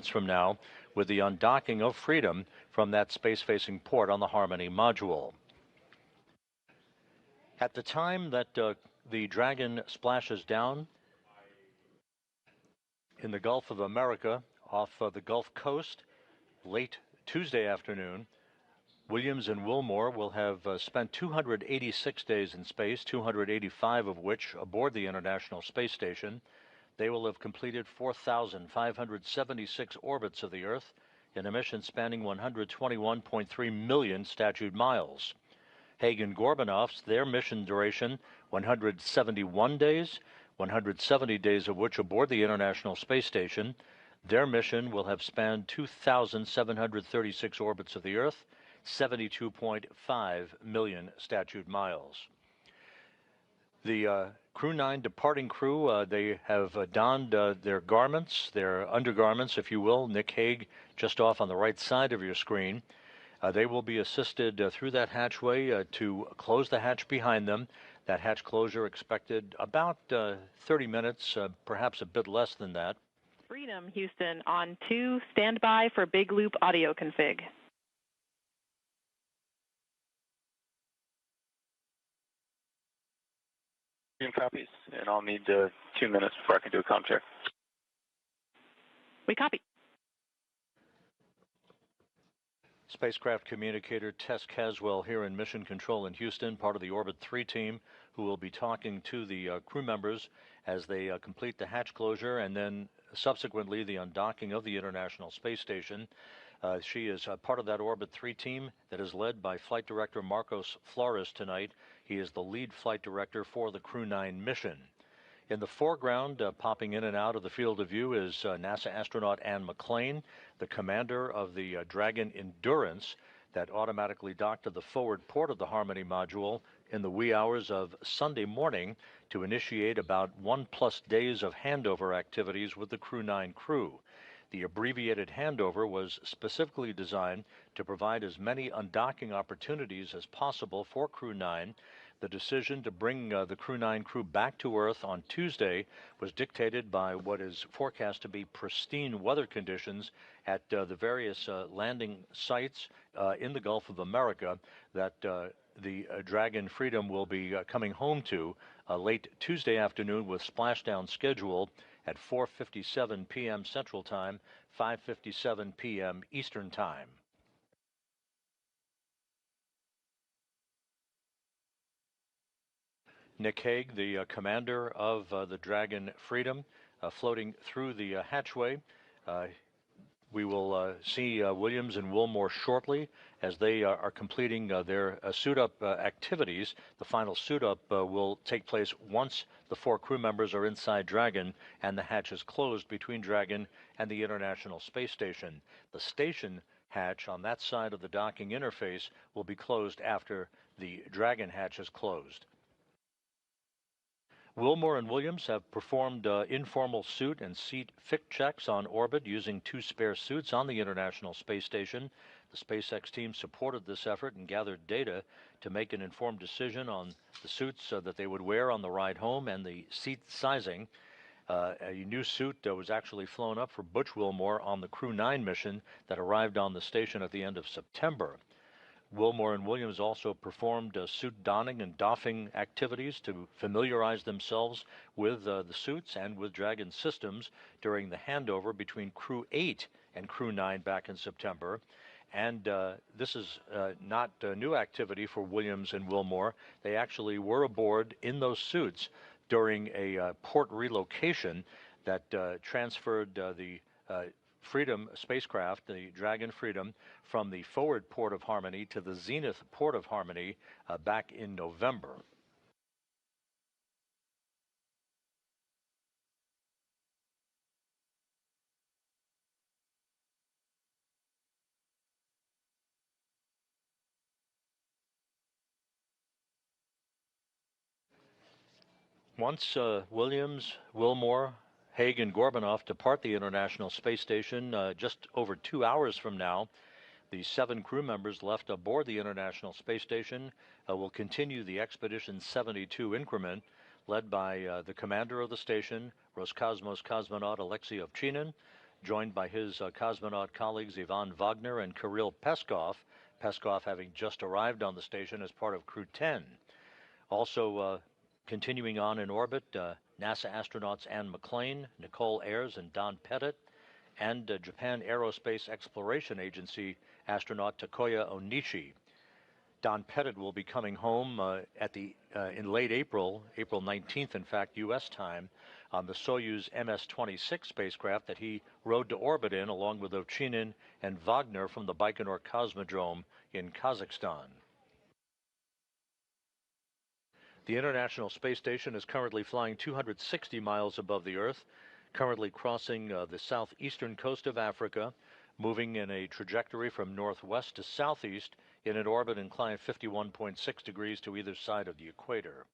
from now with the undocking of Freedom from that space-facing port on the Harmony module. At the time that the Dragon splashes down in the Gulf of America off the Gulf Coast late Tuesday afternoon, Williams and Wilmore will have spent 286 days in space, 285 of which aboard the International Space Station. They will have completed 4,576 orbits of the Earth in a mission spanning 121.3 million statute miles. Haig and Gorbanov's, their mission duration, 171 days, 170 days of which aboard the International Space Station. Their mission will have spanned 2,736 orbits of the Earth, 72.5 million statute miles. The Crew 9 departing crew, they have donned their garments, their undergarments, if you will. Nick Haig, just off on the right side of your screen. They will be assisted through that hatchway to close the hatch behind them. That hatch closure expected about 30 minutes, perhaps a bit less than that. Freedom, Houston, on 2, standby for big loop audio config. Copies, and I'll need 2 minutes before I can do a comm check. We copy. Spacecraft communicator Tess Caswell here in Mission Control in Houston, part of the Orbit 3 team, who will be talking to the crew members as they complete the hatch closure and then subsequently the undocking of the International Space Station. She is part of that Orbit 3 team that is led by Flight Director Marcos Flores tonight. He is the lead flight director for the Crew 9 mission. In the foreground, popping in and out of the field of view, is NASA astronaut Anne McClain, the commander of the Dragon Endurance that automatically docked to the forward port of the Harmony module in the wee hours of Sunday morning to initiate about 1+ days of handover activities with the Crew 9 crew. The abbreviated handover was specifically designed to provide as many undocking opportunities as possible for Crew 9. The decision to bring the Crew 9 crew back to Earth on Tuesday was dictated by what is forecast to be pristine weather conditions at the various landing sites in the Gulf of America that the Dragon Freedom will be coming home to late Tuesday afternoon with splashdown scheduled at 4:57 p.m. Central Time, 5:57 p.m. Eastern Time. Nick Haig, the commander of the Dragon Freedom, floating through the hatchway. We will see Williams and Wilmore shortly as they are completing their suit-up activities. The final suit-up will take place once the 4 crew members are inside Dragon and the hatch is closed between Dragon and the International Space Station. The station hatch on that side of the docking interface will be closed after the Dragon hatch is closed. Wilmore and Williams have performed informal suit and seat fit checks on orbit using 2 spare suits on the International Space Station. The SpaceX team supported this effort and gathered data to make an informed decision on the suits that they would wear on the ride home and the seat sizing. A new suit was actually flown up for Butch Wilmore on the Crew 9 mission that arrived on the station at the end of September. Wilmore and Williams also performed suit donning and doffing activities to familiarize themselves with the suits and with Dragon systems during the handover between Crew 8 and Crew 9 back in September. And this is not a new activity for Williams and Wilmore. They actually were aboard in those suits during a port relocation that transferred the Freedom spacecraft, the Dragon Freedom, from the forward port of Harmony to the zenith port of Harmony back in November. Once Williams, Wilmore, Haig and Gorbachev depart the International Space Station just over 2 hours from now, the 7 crew members left aboard the International Space Station will continue the Expedition 72 increment led by the commander of the station, Roscosmos cosmonaut Alexei Ovchinin, joined by his cosmonaut colleagues Ivan Wagner and Kirill Peskov, Peskov having just arrived on the station as part of Crew 10. Also continuing on in orbit, NASA astronauts Anne McClain, Nicole Ayers, and Don Pettit, and Japan Aerospace Exploration Agency astronaut Takuya Onishi. Don Pettit will be coming home in late April, April 19th, in fact, U.S. time, on the Soyuz MS-26 spacecraft that he rode to orbit in, along with Ovchinin and Wagner from the Baikonur Cosmodrome in Kazakhstan. The International Space Station is currently flying 260 miles above the Earth, currently crossing the southeastern coast of Africa, moving in a trajectory from northwest to southeast in an orbit inclined 51.6 degrees to either side of the equator.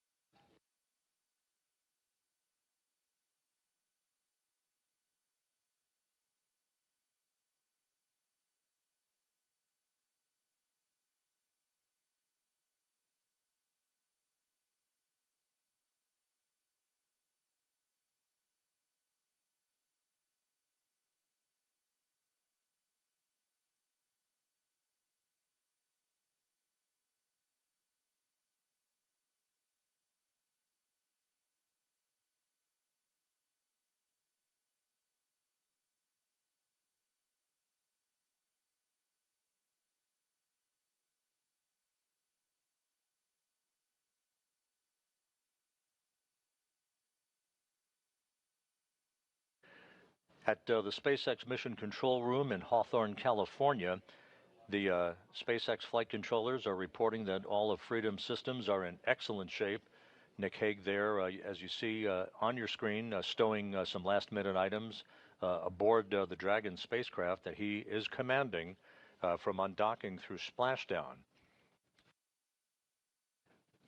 At the SpaceX Mission Control Room in Hawthorne, California, the SpaceX flight controllers are reporting that all of Freedom's systems are in excellent shape. Nick Hague there, as you see on your screen, stowing some last-minute items aboard the Dragon spacecraft that he is commanding from undocking through splashdown.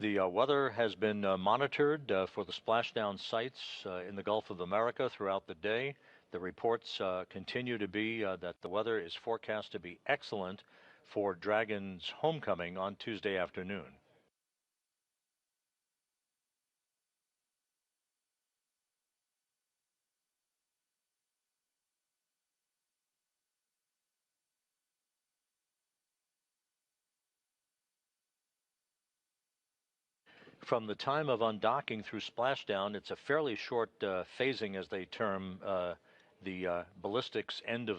The weather has been monitored for the splashdown sites in the Gulf of America throughout the day. The reports continue to be that the weather is forecast to be excellent for Dragon's homecoming on Tuesday afternoon. From the time of undocking through splashdown, it's a fairly short phasing, as they term the ballistics end of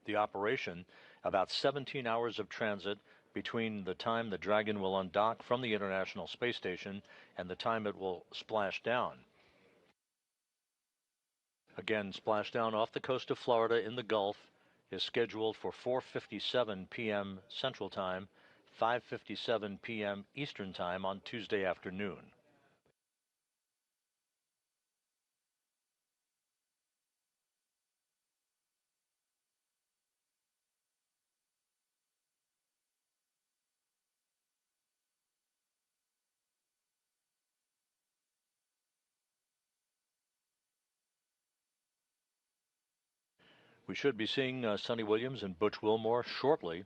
the operation, about 17 hours of transit between the time the Dragon will undock from the International Space Station and the time it will splash down. Again, splashdown off the coast of Florida in the Gulf is scheduled for 4:57 p.m. Central Time, 5:57 p.m. Eastern Time on Tuesday afternoon. We should be seeing Sonny Williams and Butch Wilmore shortly.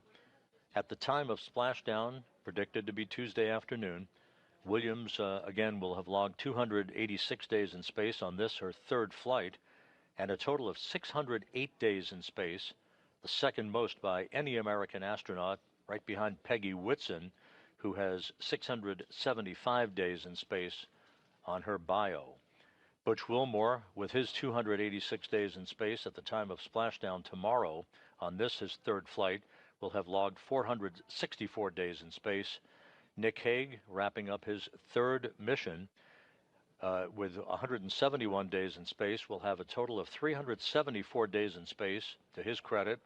At the time of splashdown, predicted to be Tuesday afternoon, Williams again will have logged 286 days in space on this, her third flight, and a total of 608 days in space, the second most by any American astronaut, right behind Peggy Whitson, who has 675 days in space on her bio. Butch Wilmore, with his 286 days in space at the time of splashdown tomorrow, on this, his third flight, will have logged 464 days in space. Nick Hague, wrapping up his third mission with 171 days in space, will have a total of 374 days in space, to his credit.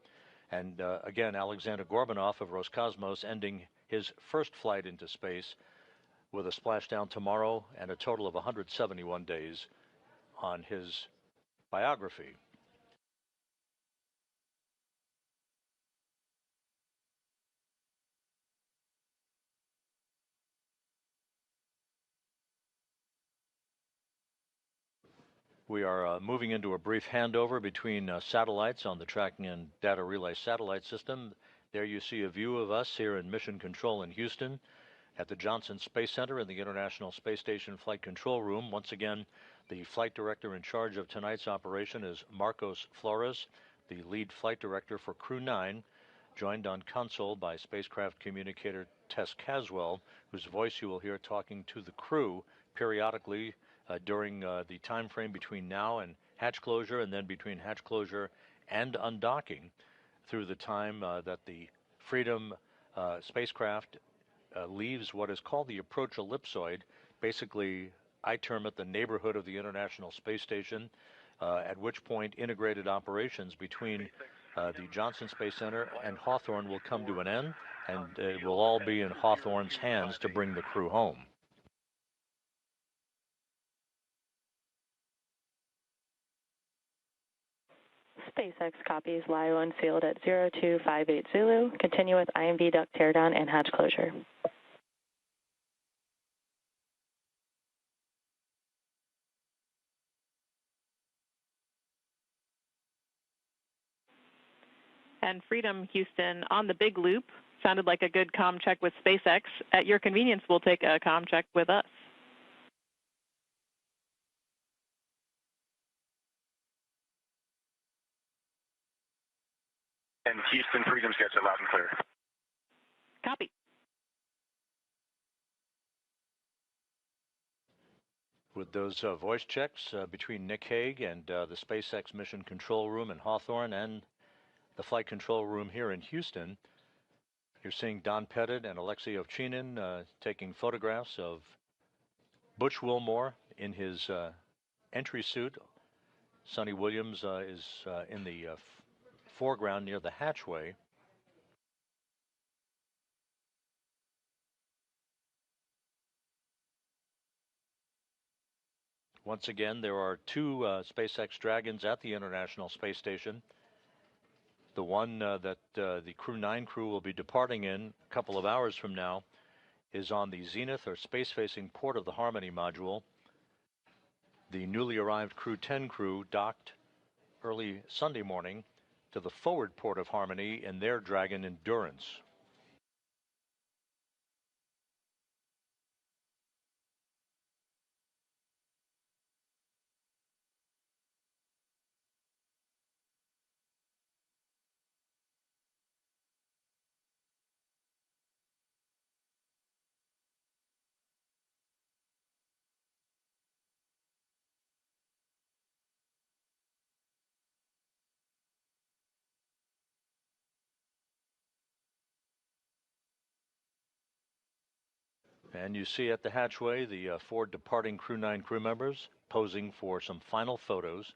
And again, Alexander Gorbanov of Roscosmos ending his first flight into space with a splashdown tomorrow and a total of 171 days on his biography. We are moving into a brief handover between satellites on the Tracking and Data Relay Satellite System. There you see a view of us here in Mission Control in Houston at the Johnson Space Center in the International Space Station Flight Control Room. Once again, the flight director in charge of tonight's operation is Marcos Flores. the lead flight director for Crew 9, joined on console by spacecraft communicator Tess Caswell, whose voice you will hear talking to the crew periodically during the time frame between now and hatch closure, and then between hatch closure and undocking, through the time that the Freedom spacecraft leaves what is called the approach ellipsoid. Basically, I term it the neighborhood of the International Space Station, at which point integrated operations between the Johnson Space Center and Hawthorne will come to an end, and it will all be in Hawthorne's hands to bring the crew home. SpaceX copies LIO unsealed at 0258 Zulu. Continue with IMV duct teardown and hatch closure. And Freedom Houston on the big loop. Sounded like a good comm check with SpaceX. At your convenience, we'll take a comm check with us. And Houston, Freedom's got you loud and clear. Copy. With those voice checks between Nick Hague and the SpaceX Mission Control Room in Hawthorne and the Flight Control Room here in Houston, you're seeing Don Pettit and Alexei Ovchinin taking photographs of Butch Wilmore in his entry suit. Sonny Williams is in the foreground near the hatchway. Once again, there are two SpaceX Dragons at the International Space Station. The one that the Crew 9 crew will be departing in a couple of hours from now is on the zenith or space-facing port of the Harmony module. The newly arrived Crew 10 crew docked early Sunday morning to the forward port of Harmony in their Dragon Endurance. And you see at the hatchway the four departing Crew 9 crew members posing for some final photos.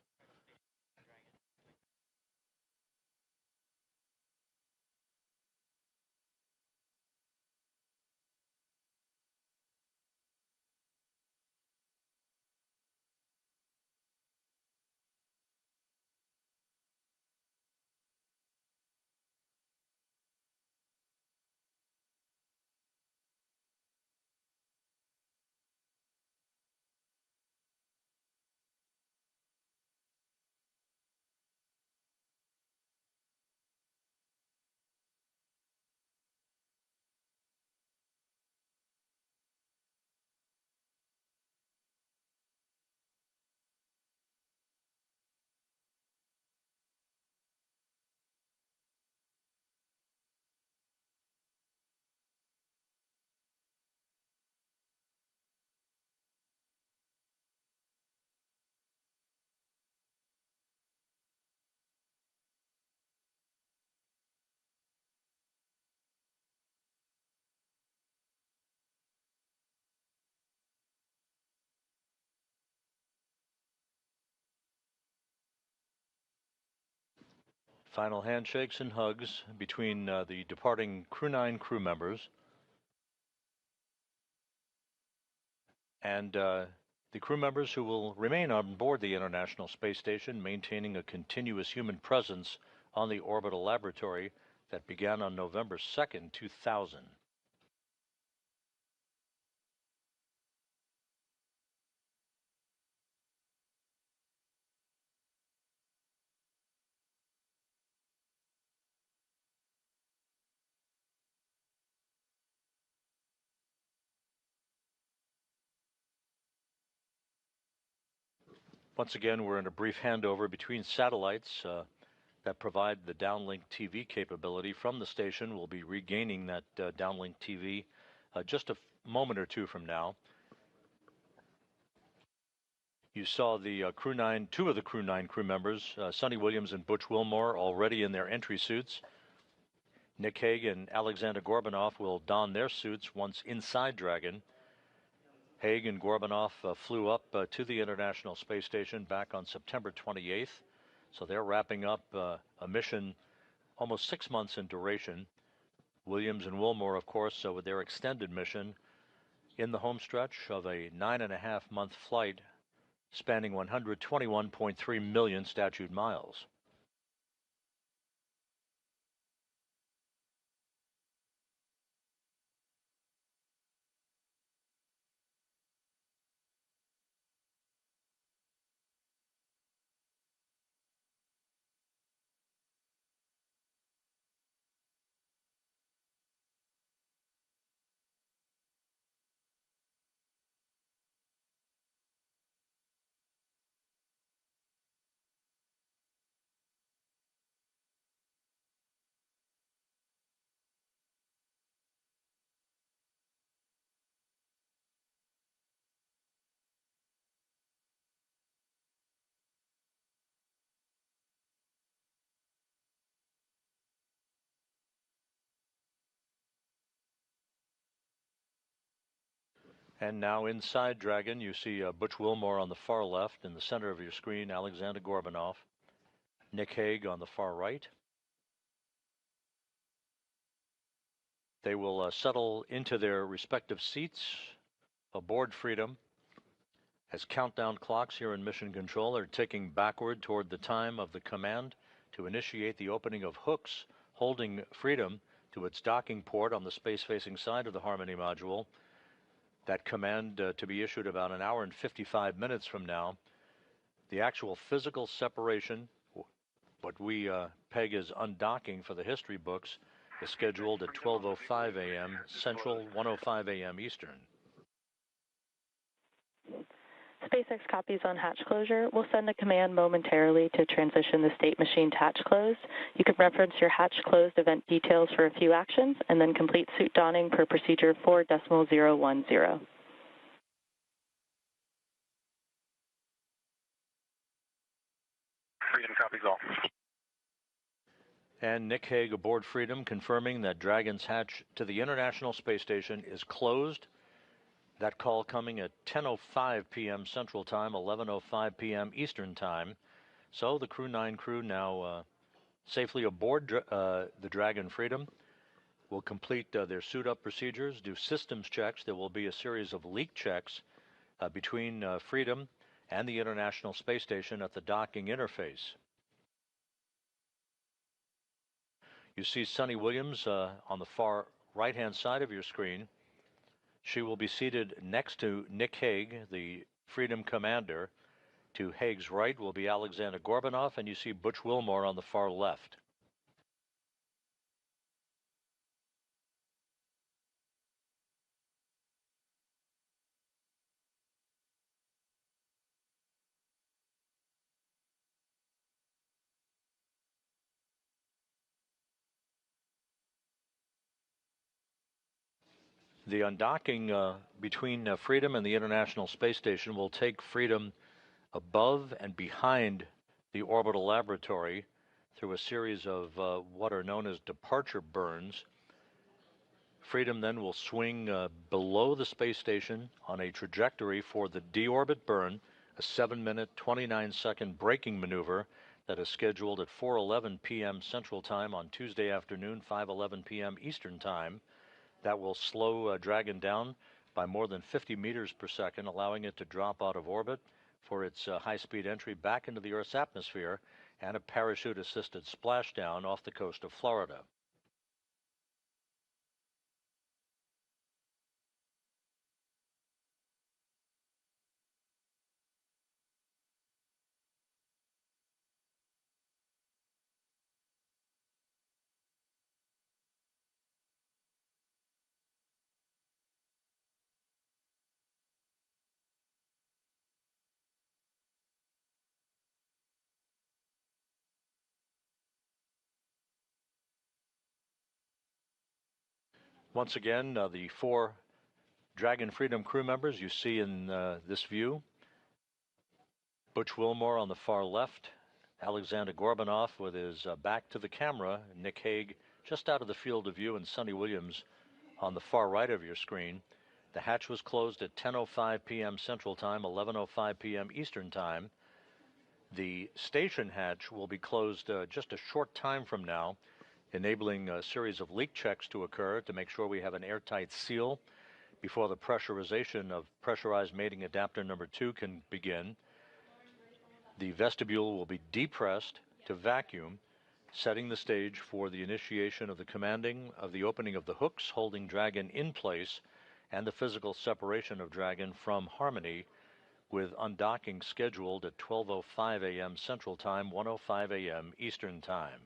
Final handshakes and hugs between the departing Crew 9 crew members and the crew members who will remain on board the International Space Station, maintaining a continuous human presence on the orbital laboratory that began on November 2nd, 2000. Once again, we're in a brief handover between satellites. that provide the downlink TV capability from the station will be regaining that downlink TV just a moment or two from now. You saw the two of the Crew 9 crew members, Sonny Williams and Butch Wilmore, already in their entry suits. Nick Hague and Alexander Gorbanoff will don their suits once inside Dragon. Hague and Gorbanoff flew up to the International Space Station back on September 28th. So they're wrapping up a mission almost 6 months in duration. Williams and Wilmore, of course, with their extended mission in the home stretch of a 9.5-month flight spanning 121.3 million statute miles. And now inside Dragon, you see Butch Wilmore on the far left. In the center of your screen, Alexander Gorbanoff. Nick Hague on the far right. They will settle into their respective seats aboard Freedom as countdown clocks here in Mission Control are ticking backward toward the time of the command to initiate the opening of hooks holding Freedom to its docking port on the space-facing side of the Harmony module. That command to be issued about an hour and 55 minutes from now. The actual physical separation, what we peg as undocking for the history books, is scheduled at 12:05 a.m. Central, 1:05 a.m. Eastern. SpaceX copies on hatch closure. We'll send a command momentarily to transition the state machine to hatch close. You can reference your hatch closed event details for a few actions and then complete suit donning per procedure 4.010. Freedom copies all. And Nick Hague aboard Freedom confirming that Dragon's hatch to the International Space Station is closed. That call coming at 10:05 p.m. Central Time, 11:05 p.m. Eastern Time. So the Crew 9 crew now safely aboard the Dragon Freedom will complete their suit-up procedures, do systems checks. There will be a series of leak checks between Freedom and the International Space Station at the docking interface. You see Sonny Williams on the far right-hand side of your screen. She will be seated next to Nick Hague, the Freedom commander. To Hague's right will be Alexander Gorbanoff, and you see Butch Wilmore on the far left. The undocking between Freedom and the International Space Station will take Freedom above and behind the orbital laboratory through a series of what are known as departure burns. Freedom then will swing below the space station on a trajectory for the deorbit burn, a 7-minute, 29-second braking maneuver that is scheduled at 4:11 p.m. Central Time on Tuesday afternoon, 5:11 p.m. Eastern Time. That will slow Dragon down by more than 50 meters per second, allowing it to drop out of orbit for its high-speed entry back into the Earth's atmosphere and a parachute-assisted splashdown off the coast of Florida. Once again, the 4 Dragon Freedom crew members you see in this view. Butch Wilmore on the far left, Alexander Gorbanoff with his back to the camera, Nick Hague just out of the field of view, and Sonny Williams on the far right of your screen. The hatch was closed at 10:05 p.m. Central Time, 11:05 p.m. Eastern Time. The station hatch will be closed just a short time from now, enabling a series of leak checks to occur to make sure we have an airtight seal before the pressurization of pressurized mating adapter number 2 can begin. The vestibule will be depressed to vacuum, setting the stage for the initiation of the commanding of the opening of the hooks holding Dragon in place and the physical separation of Dragon from Harmony, with undocking scheduled at 12:05 a.m. Central Time, 1:05 a.m. Eastern Time.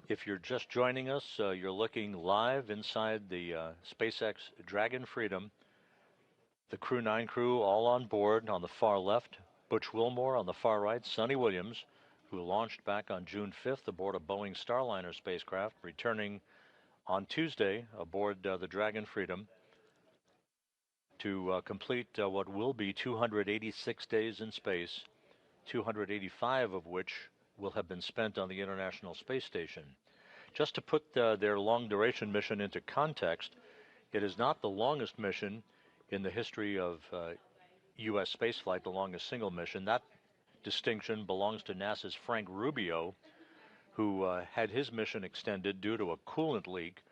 If you're just joining us, you're looking live inside the SpaceX Dragon Freedom. The Crew 9 crew all on board. On the far left, Butch Wilmore. On the far right, Sonny Williams, who launched back on June 5th aboard a Boeing Starliner spacecraft, returning on Tuesday aboard the Dragon Freedom to complete what will be 286 days in space, 285 of which will have been spent on the International Space Station. Just to put their long-duration mission into context, it is not the longest mission in the history of U.S. spaceflight, the longest single mission. That distinction belongs to NASA's Frank Rubio, who had his mission extended due to a coolant leak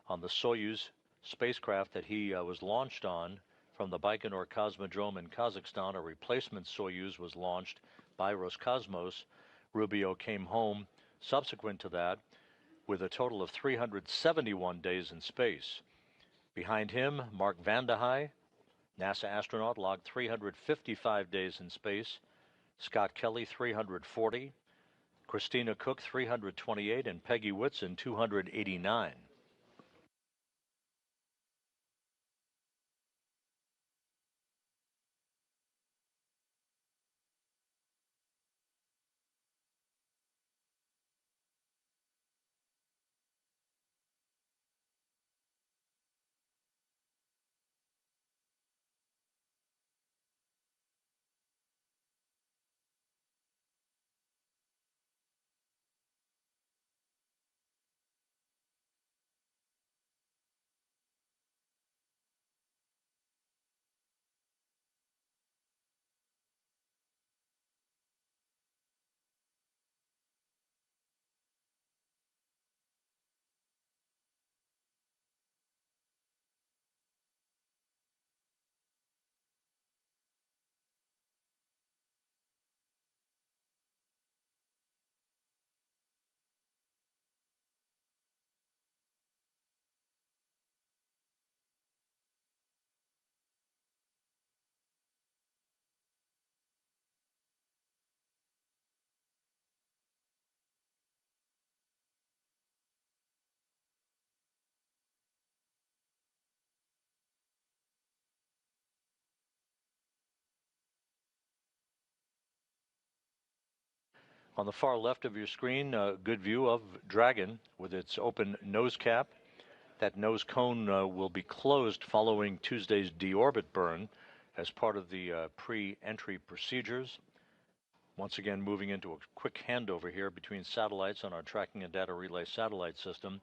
on the Soyuz spacecraft that he was launched on from the Baikonur Cosmodrome in Kazakhstan. A replacement Soyuz was launched by Roscosmos. Rubio came home subsequent to that with a total of 371 days in space. Behind him, Mark Vande Hei, NASA astronaut, logged 355 days in space. Scott Kelly, 340. Christina Cook, 328. And Peggy Whitson, 289. On the far left of your screen, a good view of Dragon with its open nose cap. That nose cone will be closed following Tuesday's deorbit burn as part of the pre-entry procedures. Once again, moving into a quick handover here between satellites on our tracking and data relay satellite system.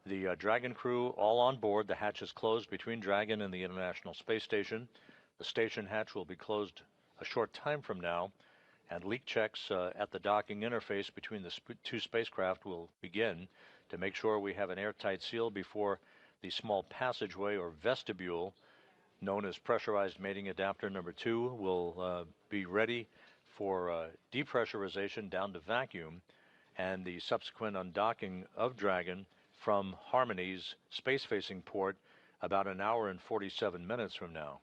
The Dragon crew all on board. The hatch is closed between Dragon and the International Space Station. The station hatch will be closed a short time from now, and leak checks at the docking interface between the two spacecraft will begin To make sure we have an airtight seal before the small passageway or vestibule, known as pressurized mating adapter number 2, will be ready for depressurization down to vacuum and the subsequent undocking of Dragon from Harmony's space-facing port about an hour and 47 minutes from now.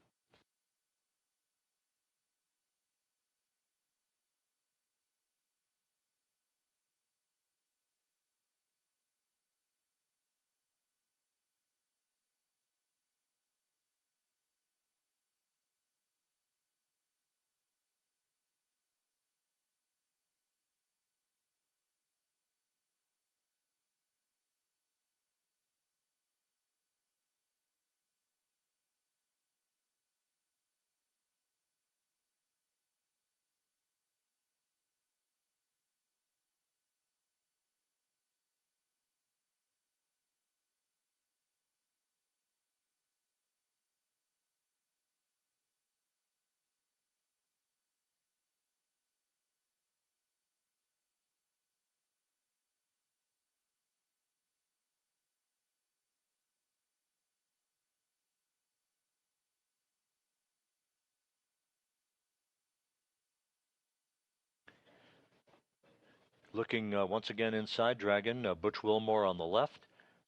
Looking once again inside Dragon, Butch Wilmore on the left,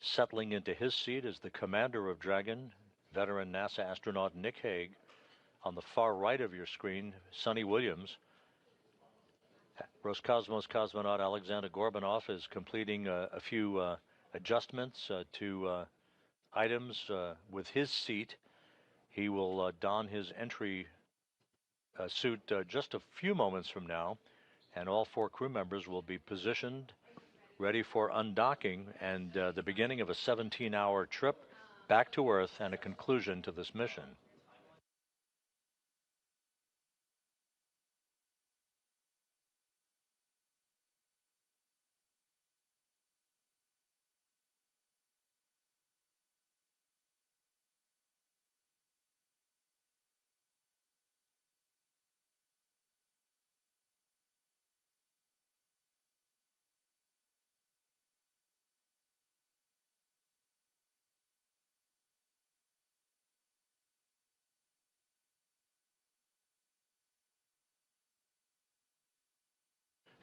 settling into his seat as the commander of Dragon, veteran NASA astronaut Nick Hague. On the far right of your screen, Sonny Williams. Roscosmos cosmonaut Alexander Gorbanov is completing a few adjustments to items with his seat. He will don his entry suit just a few moments from now, and all 4 crew members will be positioned, ready for undocking and the beginning of a 17-hour trip back to Earth and a conclusion to this mission.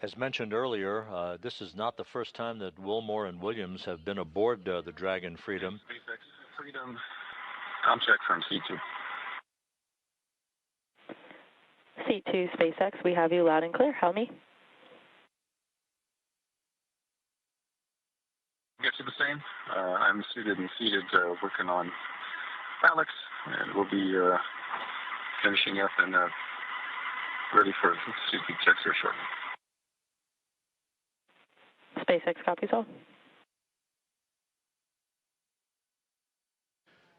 As mentioned earlier, this is not the first time that Wilmore and Williams have been aboard the Dragon Freedom. SpaceX Freedom, com check from C2. C2 SpaceX, we have you loud and clear. Help me. Get you the same. I'm suited and seated, working on Alex, and we'll be finishing up and ready for CP checks here shortly. SpaceX copies all.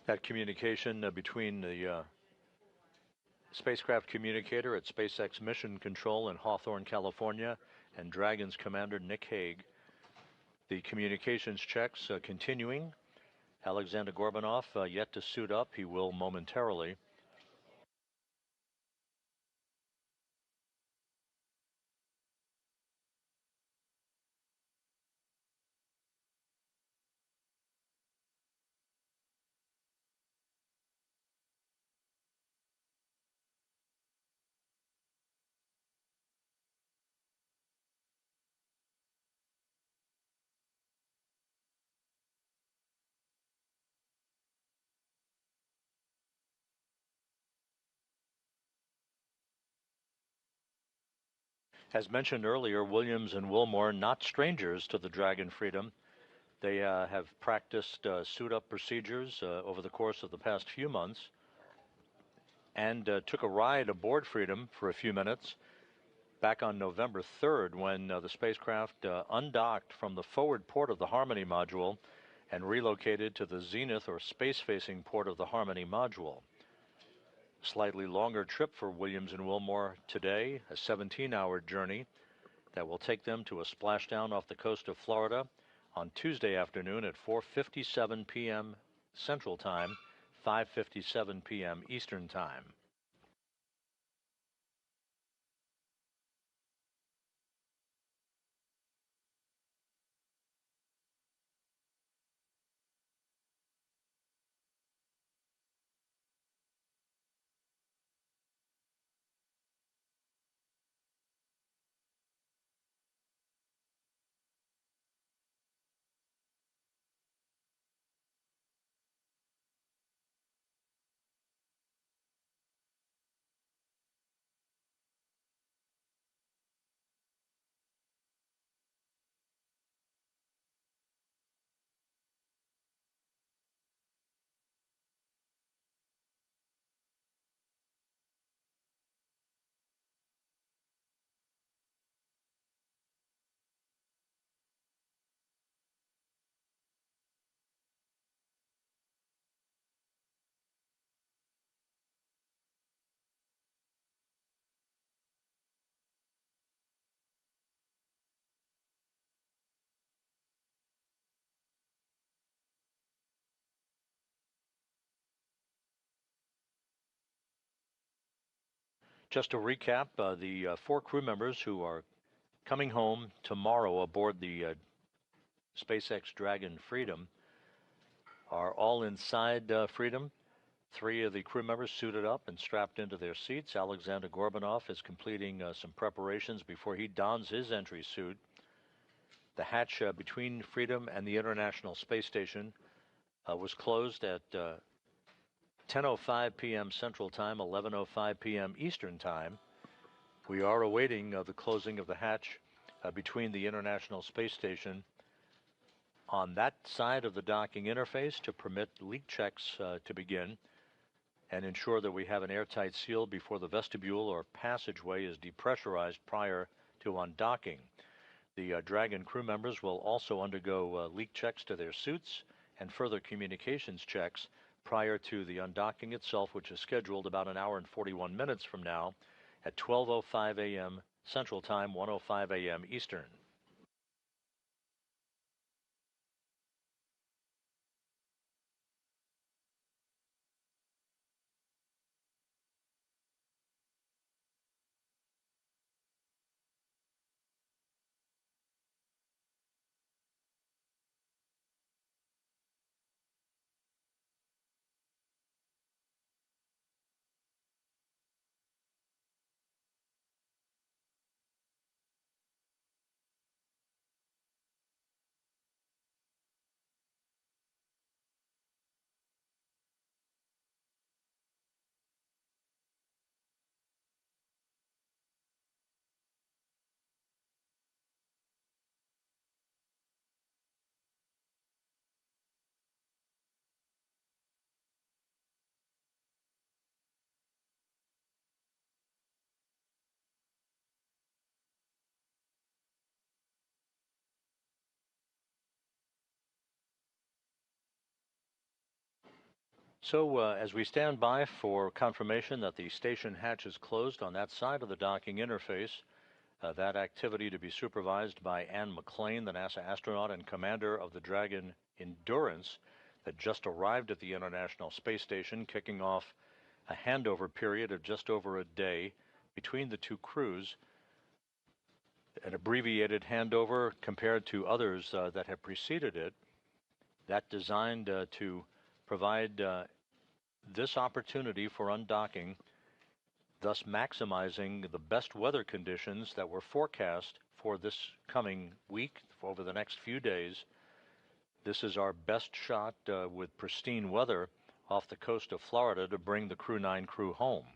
That communication between the spacecraft communicator at SpaceX Mission Control in Hawthorne, California, and Dragon's commander Nick Hague. The communications checks continuing. Alexander Gorbanov yet to suit up. He will momentarily. As mentioned earlier, Williams and Wilmore not strangers to the Dragon Freedom. They have practiced suit-up procedures over the course of the past few months and took a ride aboard Freedom for a few minutes back on November 3rd when the spacecraft undocked from the forward port of the Harmony module and relocated to the zenith or space-facing port of the Harmony module. Slightly longer trip for Williams and Wilmore today, a 17-hour journey that will take them to a splashdown off the coast of Florida on Tuesday afternoon at 4:57 p.m. Central Time, 5:57 p.m. Eastern Time. Just to recap, the 4 crew members who are coming home tomorrow aboard the SpaceX Dragon Freedom are all inside Freedom. 3 of the crew members suited up and strapped into their seats. Alexander Gorbanov is completing some preparations before he dons his entry suit. The hatch between Freedom and the International Space Station was closed at 10:05 p.m. Central Time, 11:05 p.m. Eastern Time. We are awaiting the closing of the hatch between the International Space Station on that side of the docking interface to permit leak checks to begin and ensure that we have an airtight seal before the vestibule or passageway is depressurized prior to undocking. The Dragon crew members will also undergo leak checks to their suits and further communications checks prior to the undocking itself, which is scheduled about an hour and 41 minutes from now at 12:05 a.m. Central Time, 1:05 a.m. Eastern. So as we stand by for confirmation that the station hatch is closed on that side of the docking interface, that activity to be supervised by Ann McClain, the NASA astronaut and commander of the Dragon Endurance that just arrived at the International Space Station, kicking off a handover period of just over a day between the 2 crews, an abbreviated handover compared to others that have preceded it, that designed to provide this opportunity for undocking, thus maximizing the best weather conditions that were forecast for this coming week, over the next few days. This is our best shot with pristine weather off the coast of Florida to bring the Crew 9 crew home.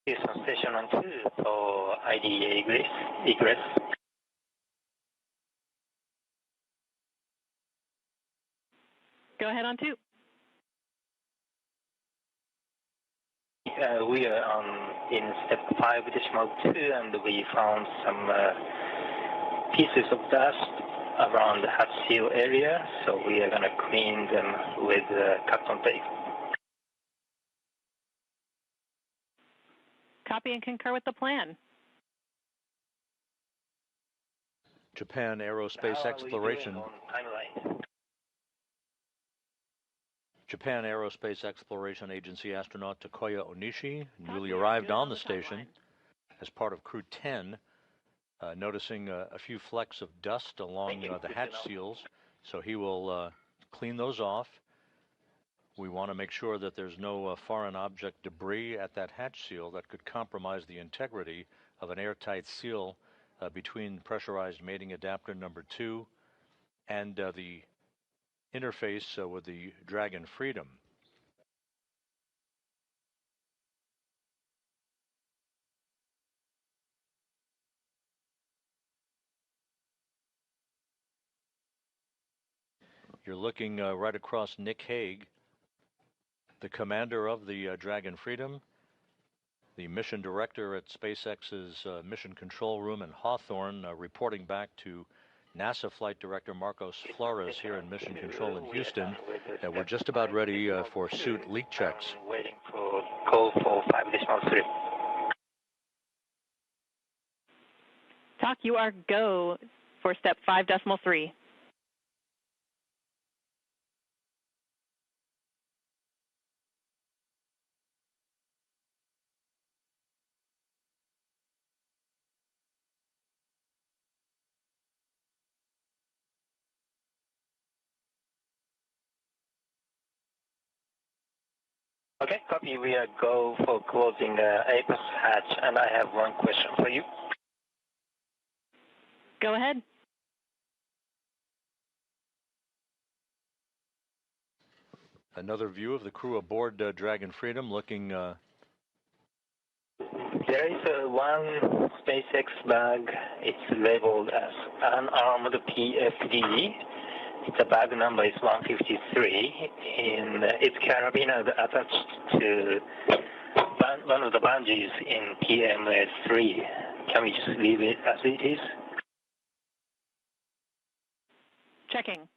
Houston Station on 2 for IDA egress. Go ahead on 2. We are in step 5 decimal 2, and we found some pieces of dust around the hatch seal area, so we are going to clean them with cotton tape. Copy and concur with the plan. Japan Aerospace Exploration. Japan Aerospace Exploration Agency astronaut Takuya Onishi newly arrived on the station as part of Crew 10, noticing a few flecks of dust along the hatch seals, so he will clean those off. We want to make sure that there's no foreign object debris at that hatch seal that could compromise the integrity of an airtight seal between pressurized mating adapter number 2 and the interface with the Dragon Freedom. You're looking right across Nick Hague The commander of the Dragon Freedom, the mission director at SpaceX's Mission Control Room in Hawthorne, reporting back to NASA Flight Director Marcos Flores here in Mission Control in Houston, that we're just about ready for suit leak checks. Waiting for call for 5.3. Talk, you are go for step 5.3. Okay, copy. We are go for closing Apex hatch, and I have one question for you. Go ahead. Another view of the crew aboard Dragon Freedom looking... There is one SpaceX bag. It's labeled as unarmed PFD. The bag number is 153, and its carabiner attached to one of the bungees in PMS3. Can we just leave it as it is? Checking.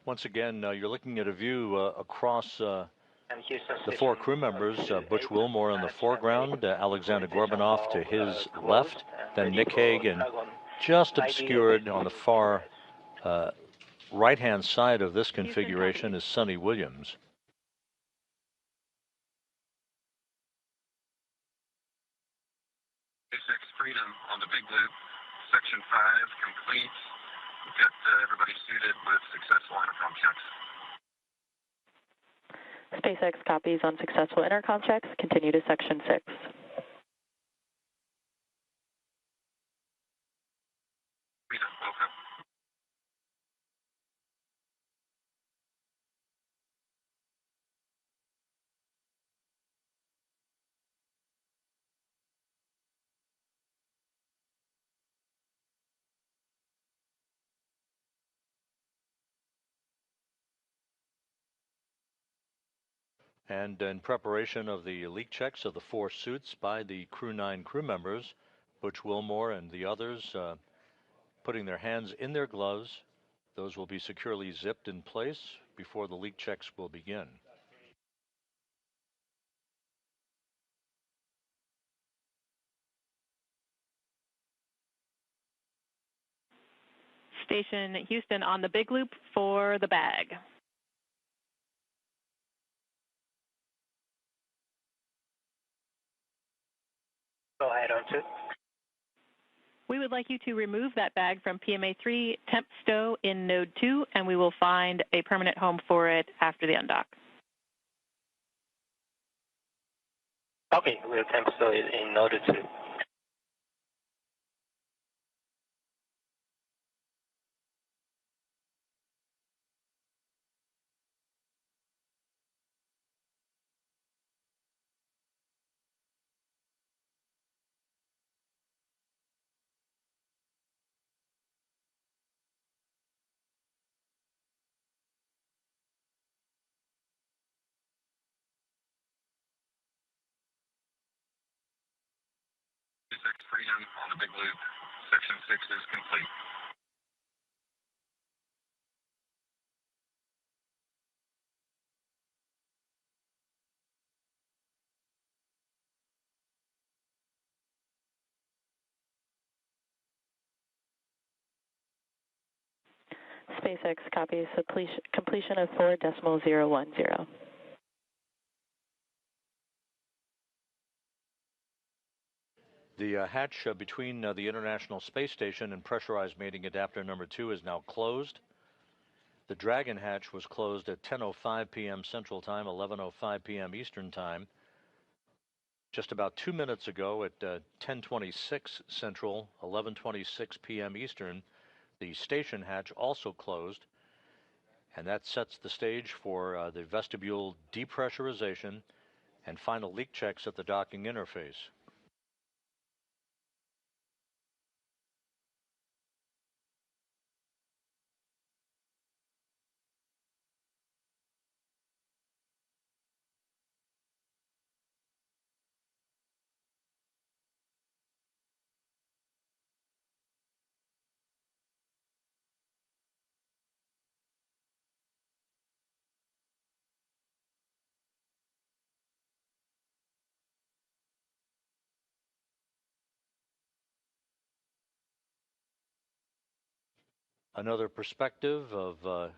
Once again, you're looking at a view across the four crew members, Butch Wilmore in the foreground, Alexander Gorbanov to his left, then Nick Hague, just obscured on the far right-hand side of this configuration is Sonny Williams. SpaceX Freedom on the big loop, section 5 complete. We've got everybody suited with successful intercom checks. SpaceX copies on successful intercom checks. Continue to section 6. Freedom, welcome. And in preparation of the leak checks of the four suits by the Crew 9 crew members, Butch Wilmore and the others putting their hands in their gloves. Those will be securely zipped in place before the leak checks will begin. Station Houston on the big loop for the bag. Go ahead on to. We would like you to remove that bag from PMA3 temp stow in node 2, and we will find a permanent home for it after the undock. Okay, we'll temp stow it in node 2. SpaceX Freedom on the big loop, section 6 is complete. SpaceX copies completion of 4.010. The hatch between the International Space Station and pressurized mating adapter number 2 is now closed. The Dragon hatch was closed at 10:05 p.m. Central Time, 11:05 p.m. Eastern Time. Just about 2 minutes ago at 10:26 Central, 11:26 p.m. Eastern, the station hatch also closed, and that sets the stage for the vestibule depressurization and final leak checks at the docking interface. Another perspective of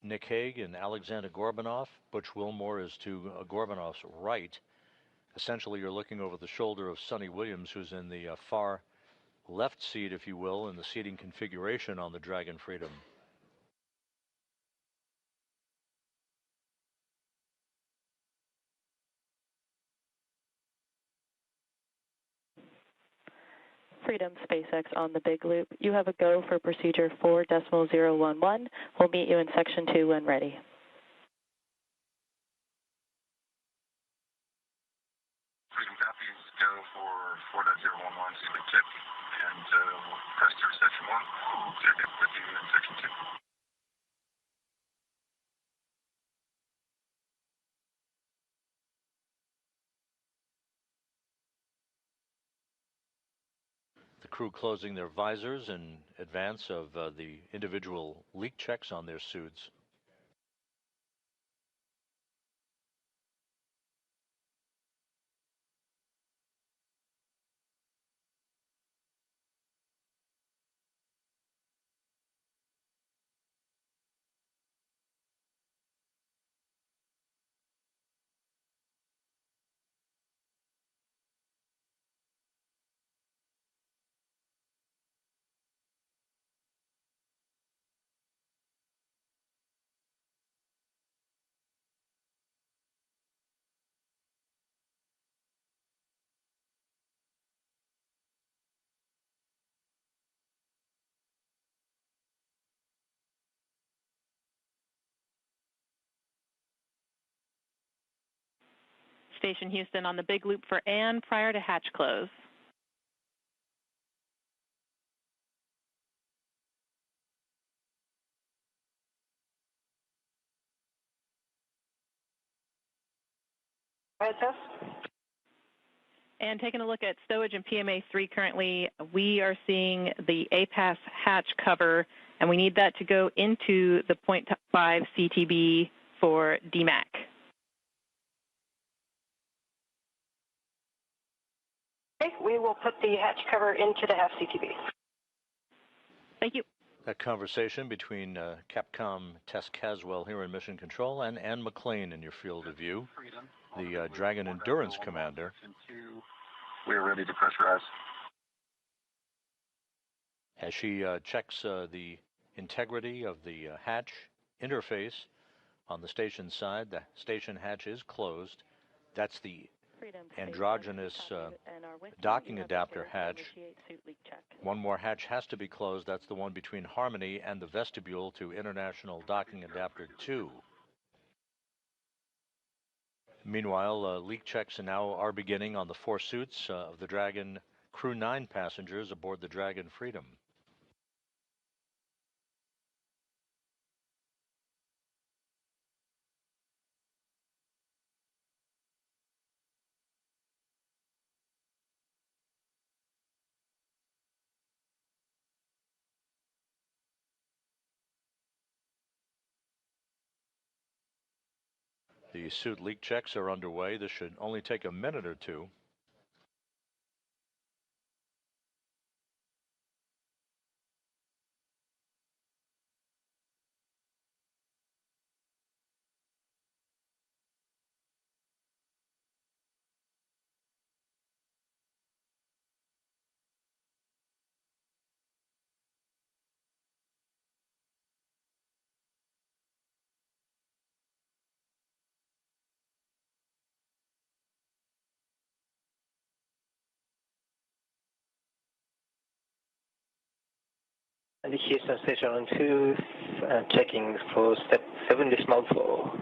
Nick Hague and Alexander Gorbanov. Butch Wilmore is to Gorbanov's right. Essentially, you're looking over the shoulder of Sonny Williams, who's in the far left seat, if you will, in the seating configuration on the Dragon Freedom. Freedom SpaceX on the big loop. You have a go for procedure 4.011. We'll meet you in section 2 when ready. Freedom copies, go for 4.011, see the tip, and we'll press through section 1. We'll check in with you in section 2. The crew closing their visors in advance of the individual leak checks on their suits. Station Houston on the big loop for Ann prior to hatch close. And taking a look at stowage and PMA3 currently, we are seeing the APAS hatch cover, and we need that to go into the 0.5 CTB for DMAC. Okay, we will put the hatch cover into the half CTB. Thank you. That conversation between Capcom Tess Caswell here in Mission Control and Ann McLean in your field of view, the Dragon Endurance Commander. We are ready to pressurize. As she checks the integrity of the hatch interface on the station side, the station hatch is closed. That's the androgynous docking adapter hatch. One more hatch has to be closed. That's the one between Harmony and the vestibule to International Docking Adapter 2. Meanwhile, leak checks are beginning on the 4 suits of the Dragon Crew 9 passengers aboard the Dragon Freedom. The suit leak checks are underway. This should only take a minute or two. And the Houston station on 2, checking for step 7, the small floor.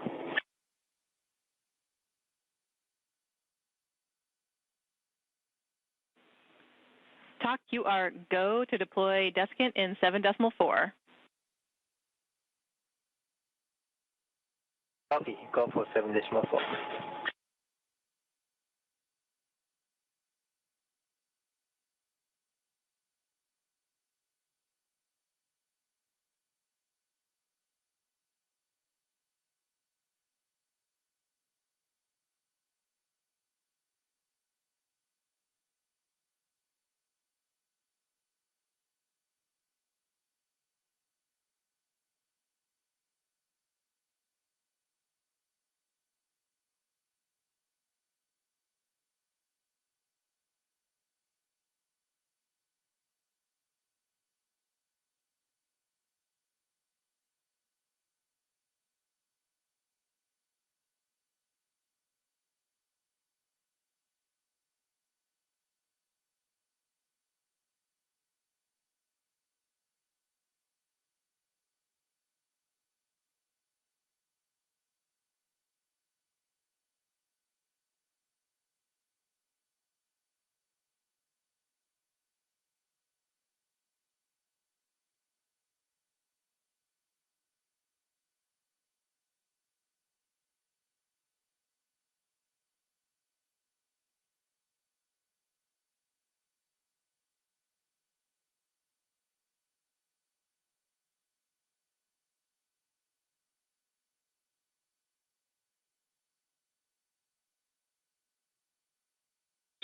TOC, you are go to deploy desiccant in 7.4. Copy, go for 7.4.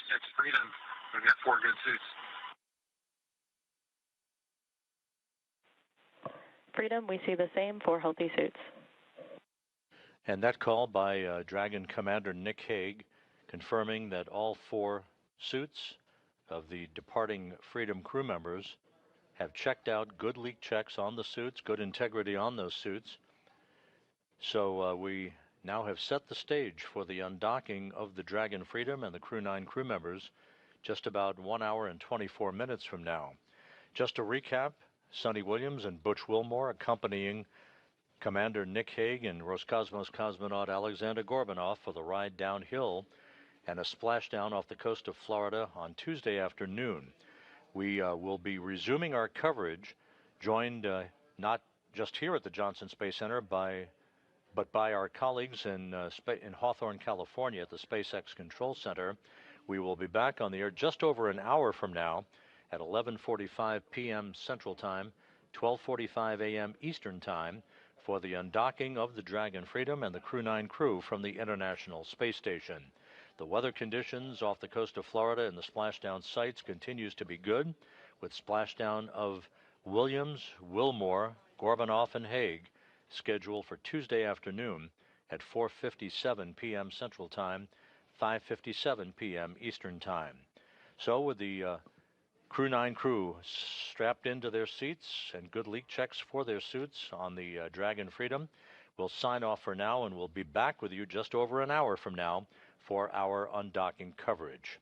SpaceX Freedom. We've got 4 good suits. Freedom, we see the same, 4 healthy suits. And that call by Dragon Commander Nick Hague, confirming that all 4 suits of the departing Freedom crew members have checked out, good leak checks on the suits, good integrity on those suits. So we now have set the stage for the undocking of the Dragon Freedom and the Crew 9 crew members just about 1 hour and 24 minutes from now. Just to recap, Sonny Williams and Butch Wilmore accompanying Commander Nick Hague and Roscosmos cosmonaut Alexander Gorbanov for the ride downhill and a splashdown off the coast of Florida on Tuesday afternoon. We will be resuming our coverage, joined not just here at the Johnson Space Center but by our colleagues in Hawthorne, California at the SpaceX Control Center. We will be back on the air just over an hour from now at 11:45 p.m. Central Time, 12:45 a.m. Eastern Time for the undocking of the Dragon Freedom and the Crew 9 crew from the International Space Station. The weather conditions off the coast of Florida and the splashdown sites continues to be good, with splashdown of Williams, Wilmore, Gorbanov, and Hague scheduled for Tuesday afternoon at 4:57 p.m. Central Time, 5:57 p.m. Eastern Time. So with the Crew 9 crew strapped into their seats and good leak checks for their suits on the Dragon Freedom, we'll sign off for now, and we'll be back with you just over an hour from now for our undocking coverage.